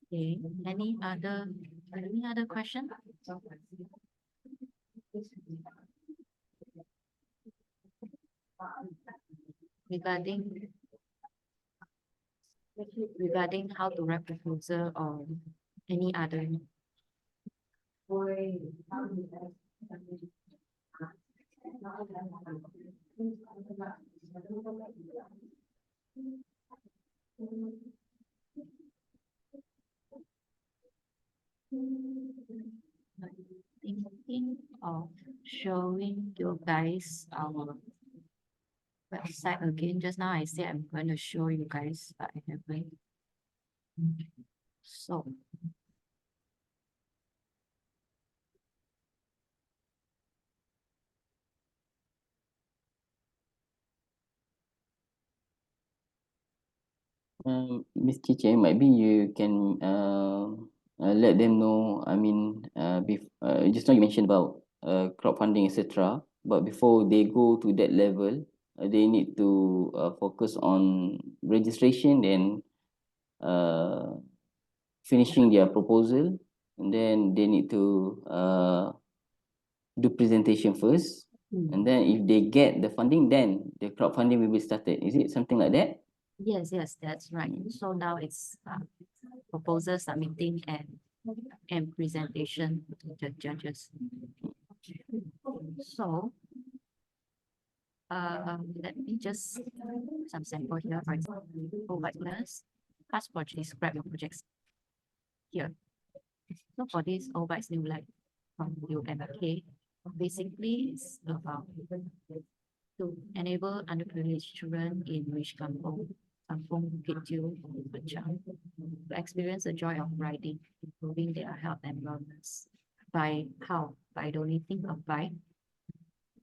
Okay, any other question? regarding how to write proposal or any other. Thinking of showing you guys our website again. Just now I said I'm going to show you guys, but I haven't. So Miss Chiche, maybe you can let them know. I mean, just now you mentioned about crowdfunding, etc. But before they go to that level, they need to focus on registration and finishing their proposal, and then they need to do presentation first. And then if they get the funding, then the crowdfunding will be started. Is it something like that? yes, that's right. So now it's proposal submitting and presentation to the judges. So let me just some sample here. For example, provide class, passport, describe your projects here. So for this Obites New Life from UMK, basically it's about to enable underprivileged children in rich kampong Bukit Tiu, Pajang, to experience the joy of riding, improving their health and wellness. By how? By donating a bike,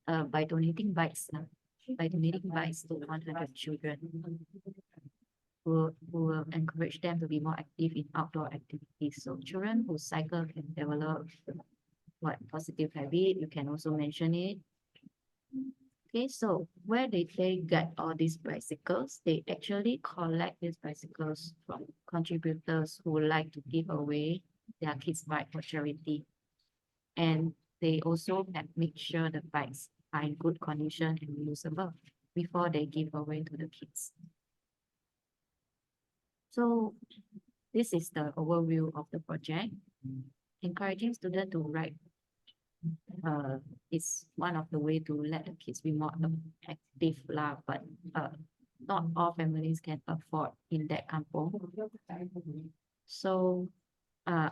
by donating bikes to 100 children, who will encourage them to be more active in outdoor activities. So children who cycle can develop what positive habit, you can also mention it. Okay, so where did they get all these bicycles? They actually collect these bicycles from contributors who like to give away their kids' bike for charity. And they also have make sure the bikes are in good condition and usable before they give away to the kids. So this is the overview of the project. Encouraging students to ride is one of the way to let the kids be more active lah, but not all families can afford in that kampong. So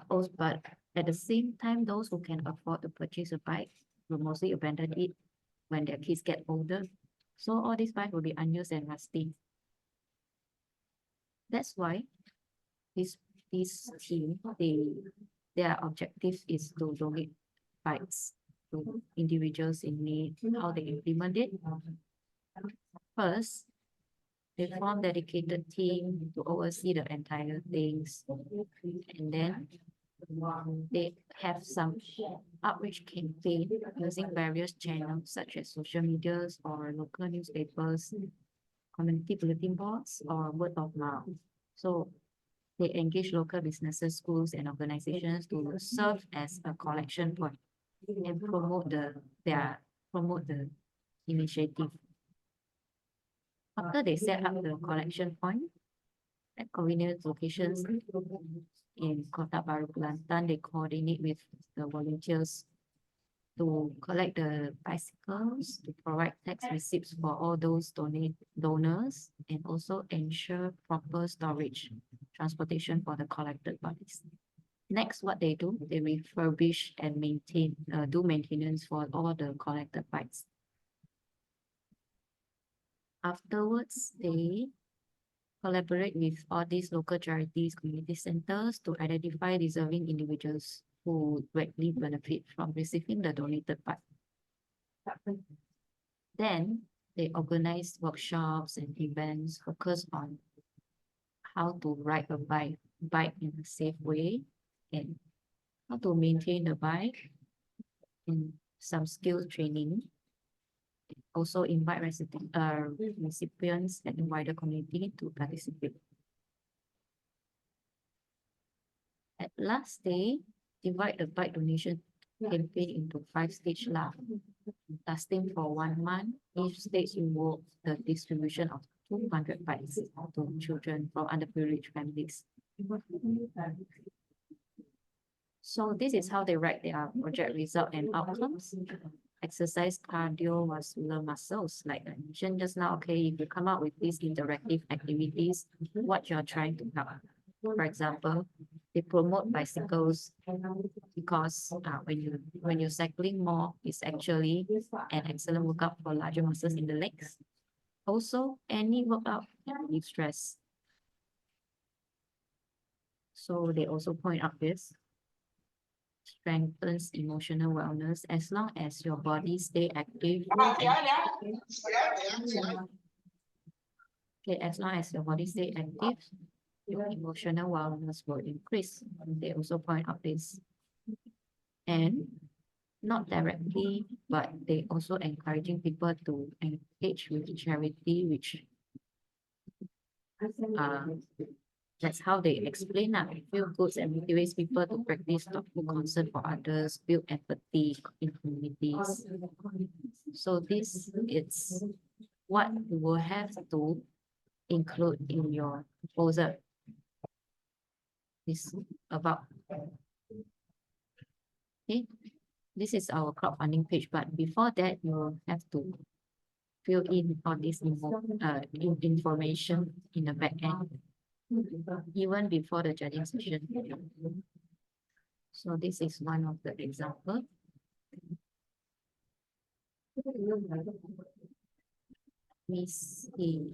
also, but at the same time, those who can afford to purchase a bike will mostly abandon it when their kids get older. So all these bikes will be unused and rusty. That's why this team, their objective is to donate bikes to individuals in need. How they implement it? First, they form dedicated team to oversee the entire things, and then they have some outreach campaign using various channels such as social medias or local newspapers, community bulletin boards, or word of mouth. So they engage local businesses, schools, and organizations to serve as a collection point and promote the initiative. After they set up the collection point at convenient locations in Kota Baru, Kelantan, they coordinate with the volunteers to collect the bicycles, to provide tax receipts for all those donors, and also ensure proper storage, transportation for the collected bikes. Next, what they do, they refurbish and maintain, do maintenance for all the collected bikes. Afterwards, they collaborate with all these local charities, community centers to identify deserving individuals who greatly benefit from receiving the donated bike. Then they organize workshops and events focused on how to ride a bike in a safe way and how to maintain the bike and some skill training. Also invite recipients and the wider community to participate. At last, they divide the bike donation campaign into 5 stages lah, lasting for 1 month. Each stage involves the distribution of 200 bikes to children from underprivileged families. So this is how they write their project result and outcomes. Exercise cardiovascular muscles, like I mentioned just now. Okay, if you come up with these interactive activities, what you're trying to help. For example, they promote bicycles because when you're cycling more, it's actually an excellent workout for larger muscles in the legs. Also, any workout can relieve stress. So they also point out this strengthens emotional wellness as long as your body stay active. Okay, as long as your body stay active, your emotional wellness will increase. They also point out this. And not directly, but they also encouraging people to engage with charity, which that's how they explain that. Feel goods and motivates people to practice thoughtful concern for others, build empathy in communities. So this is what you will have to include in your proposal. This about okay. This is our crowdfunding page, but before that, you will have to fill in all this information in the back end, even before the judging session. So this is one of the example. Let me see.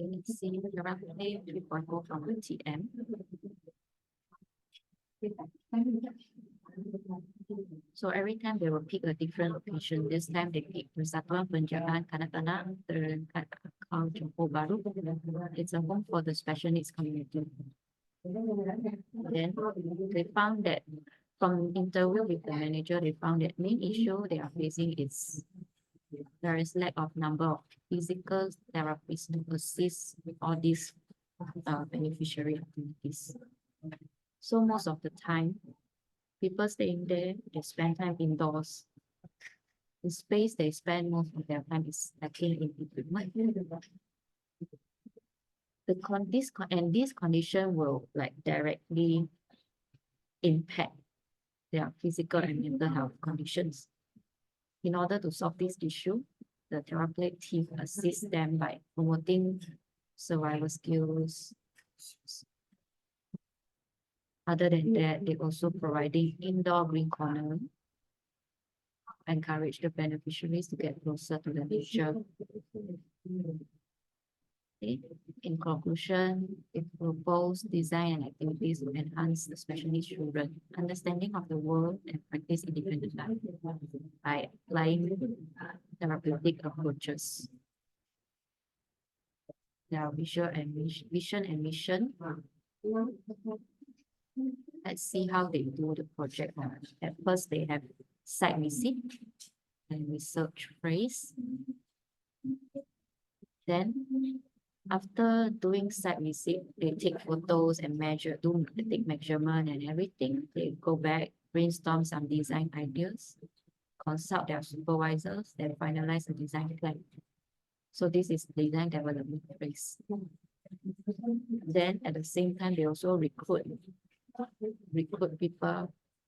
Let's see, directly 3.0 from the TM. So every time they will pick a different location. This time they pick Persatuan Penjagaan Kanak-kanak Terkakau Johor Bahru. It's a home for the special needs community. Then they found that from interview with the manager, they found that main issue they are facing is there is lack of number of physical therapists to assist with all these beneficiary activities. So most of the time, people staying there, they spend time indoors. The space they spend most of their time is lacking in equipment. This condition will like directly impact their physical and mental health conditions. In order to solve this issue, the therapeutic team assists them by promoting survival skills. Other than that, they also providing indoor green corner, encourage the beneficiaries to get closer to the nature. Okay. In conclusion, it propose design and activities to enhance the special needs children understanding of the world and practice independent life by applying therapeutic approaches. Their vision and mission. Let's see how they do the project. At first, they have site visit and research phase. Then, after doing site visit, they take photos and take measurement and everything. They go back, brainstorm some design ideas, consult their supervisors, then finalize the design plan. So this is design development phase. Then at the same time, they also recruit people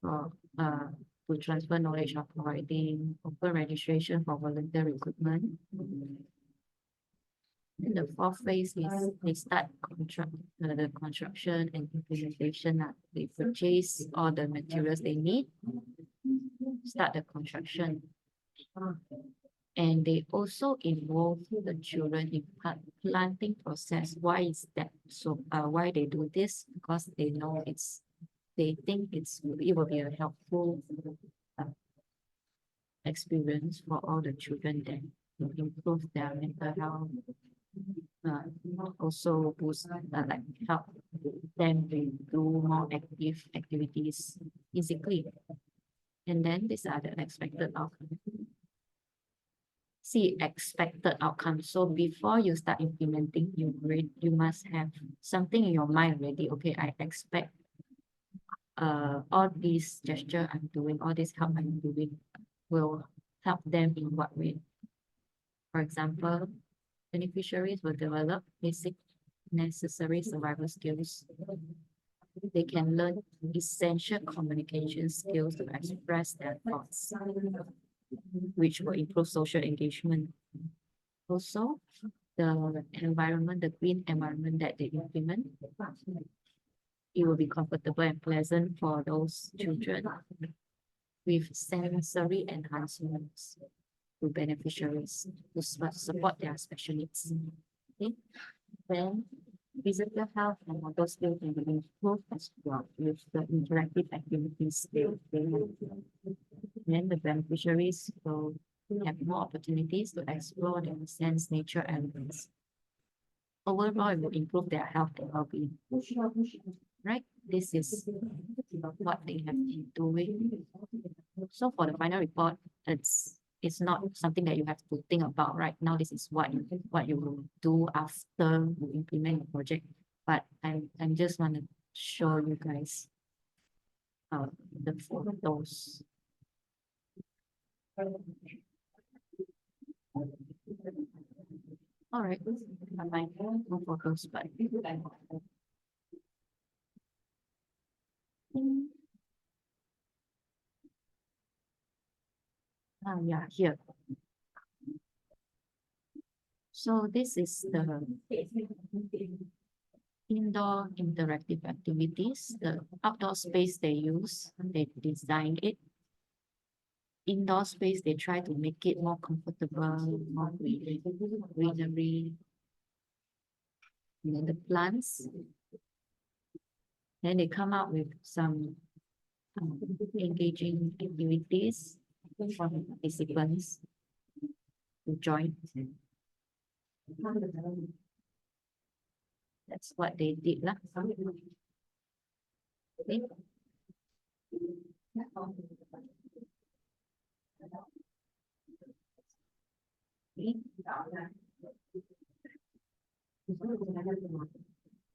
to transfer knowledge of providing open registration for volunteer recruitment. In the fourth phase is they start the construction and implementation. They purchase all the materials they need, start the construction. And they also involve the children in planting process. Why is that? So why they do this? Because they know they think it will be a helpful experience for all the children there to improve their mental health. Also boost like help them to do more active activities physically. And then these are the expected outcomes. see expected outcomes. So before you start implementing, you must have something in your mind already. Okay, I expect all these gesture I'm doing, all this help I'm doing will help them in what way. For example, beneficiaries will develop basic necessary survival skills. They can learn essential communication skills to express their thoughts, which will improve social engagement. Also, the environment, the green environment that they implement, it will be comfortable and pleasant for those children with sensory enhancements to beneficiaries to support their special needs. Okay, then physical health and motor skills can be improved as well with the interactive activities they then the beneficiaries will have more opportunities to explore their sense nature elements. Overall, it will improve their health and well-being. Right? This is what they have been doing. So for the final report, it's not something that you have to think about right now. This is what you will do after you implement your project. But I'm just want to show you guys the photos. All right, my no photos, but yeah, here. So this is the indoor interactive activities, the outdoor space they use, they design it. Indoor space, they try to make it more comfortable, more greenery. And then the plants. Then they come out with some engaging activities for the participants to join. That's what they did lah. Okay.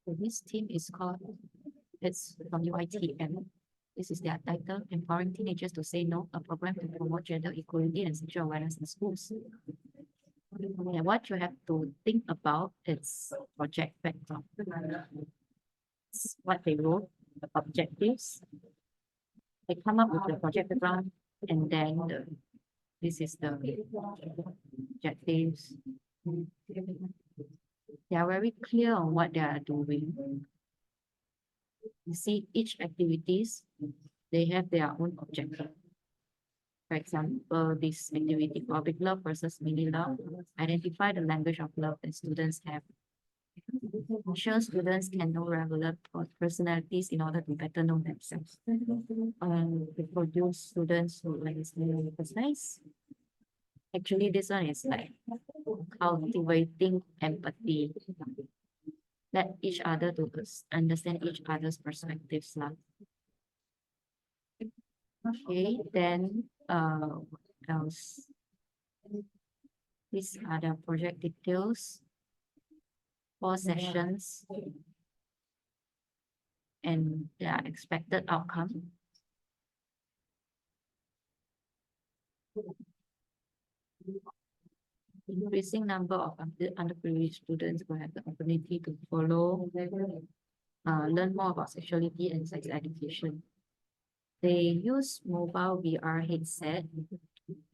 So this team is called, it's from UITM. This is their title, Empowering Teenagers to Say No, a program to promote gender equality and sexual awareness in schools. And what you have to think about is project background. It's what they wrote, the objectives. They come up with the project background, and then this is the objectives. They are very clear on what they are doing. You see, each activities, they have their own objective. For example, this activity, public love versus mini love, identify the language of love that students have. Ensure students can know relevant personalities in order to better know themselves. To produce students who understand nice. Actually, this one is like cultivating empathy. Let each other to understand each other's perspectives. Okay, then what else? These are the project details, 4 sessions, and their expected outcome. Increasing number of underprivileged students will have the opportunity to follow, learn more about sexuality and sex education. They use mobile VR headset to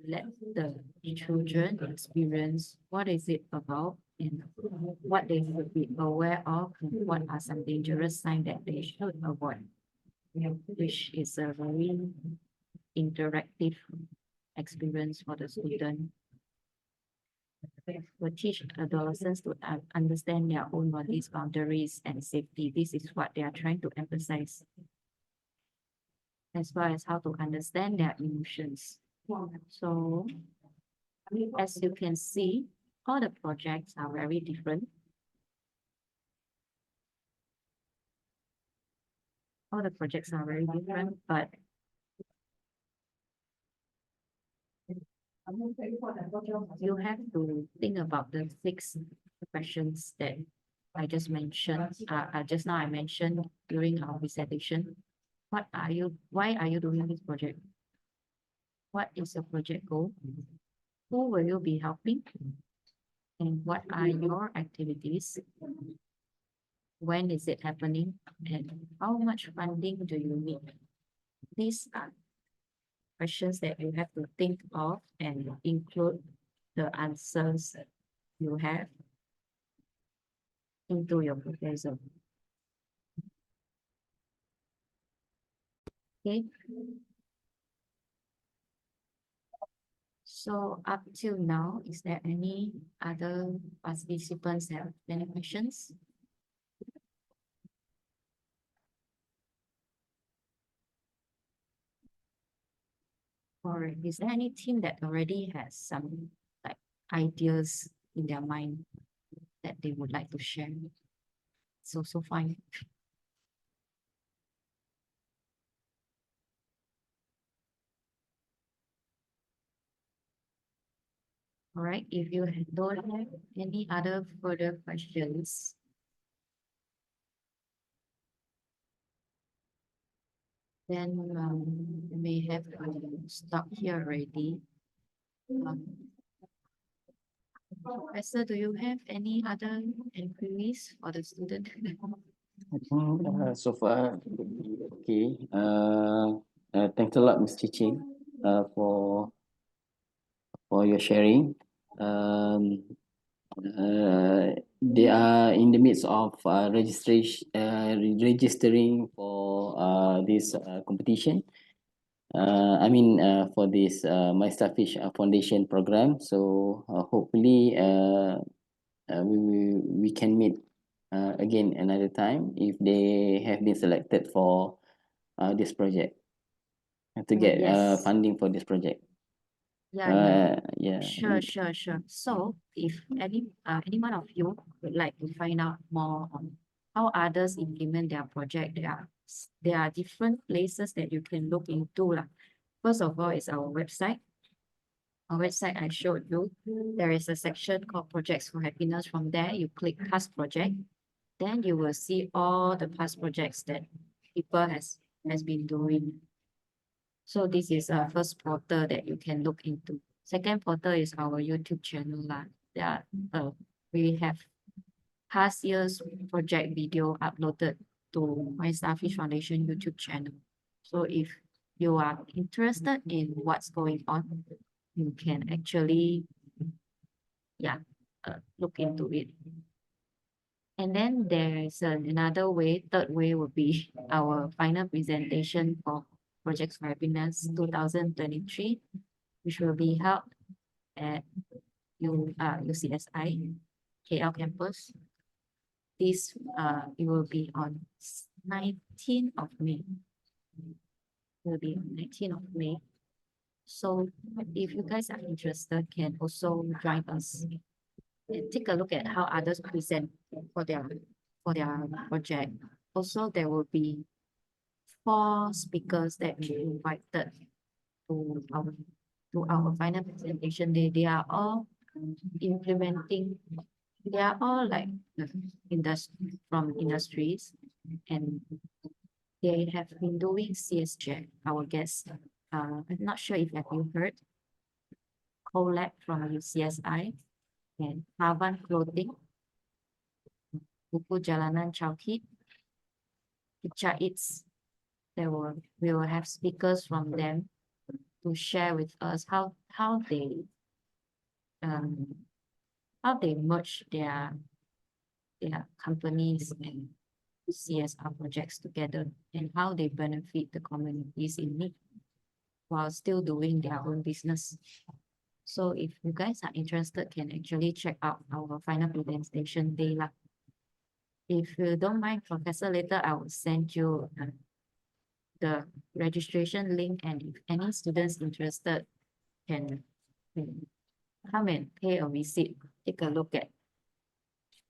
let the children experience what is it about and what they should be aware of and what are some dangerous signs that they should avoid, which is a very interactive experience for the student. Will teach adolescents to understand their own body's boundaries and safety. This is what they are trying to emphasize, as well as how to understand their emotions. So, as you can see, all the projects are very different. All the projects are very different, but You have to think about the 6 questions that I just mentioned. Just now I mentioned during our presentation. Why are you doing this project? What is your project goal? Who will you be helping? And what are your activities? When is it happening? And how much funding do you need? These are questions that you have to think of and include the answers you have into your proposal. Okay. So up till now, is there any other participants have any questions? Or is there any team that already has some like ideas in their mind that they would like to share? So fine. All right, if you don't have any other further questions, then we may have to stop here already. Professor, do you have any other inquiries for the student? I think so far, okay. Thanks a lot, Ms. Chiching, for your sharing. They are in the midst of registering for this competition. For this My Starfish Foundation program. So hopefully we can meet again another time if they have been selected for this project to get Yes. funding for this project. Yeah. Sure. So if any one of you would like to find out more on how others implement their project, there are different places that you can look into lah. First of all is our website. Our website I showed you. There is a section called Projects for Happiness. From there, you click past project. Then you will see all the past projects that people has been doing. So this is a first portal that you can look into. Second portal is our YouTube channel lah. We have past year's project video uploaded to My Starfish Foundation YouTube channel. So if you are interested in what's going on, you can actually look into it. And then there is another way, third way would be our final presentation for Projects for Happiness 2023, which will be held at UCSI KL campus. It will be on 19th of May. It will be on 19th of May. So if you guys are interested, can also join us and take a look at how others present for their project. Also, there will be 4 speakers that we invited to our final presentation. They are all implementing. They are all like from industries, and they have been doing CSJ. Our guests, I'm not sure if have you heard Colab from UCSI and Havan Clothing, Buku Jalanan Chowkit, Pizza Eats. We will have speakers from them to share with us how they merge their companies and CSR projects together, and how they benefit the communities in need while still doing their own business. So if you guys are interested, can actually check out our final presentation day lah. If you don't mind, Professor, later I will send you the registration link, and if any students interested can come and pay a visit, take a look at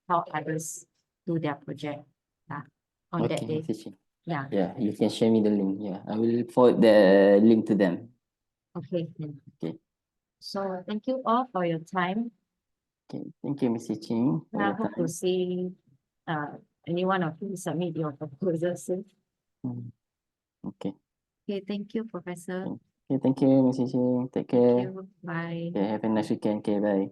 how others do their project on that day. Yeah. Yeah, you can share me the link. Yeah, I will forward the link to them. Okay. Okay. So thank you all for your time. Okay, thank you, Mr. Ching, for I your hope to time. see any one of you submit your proposal soon. Okay. Okay, thank you, Professor. Okay, thank you, Mr. Ching. Take Thank care. you. Bye. Okay, have a nice weekend. Okay, bye.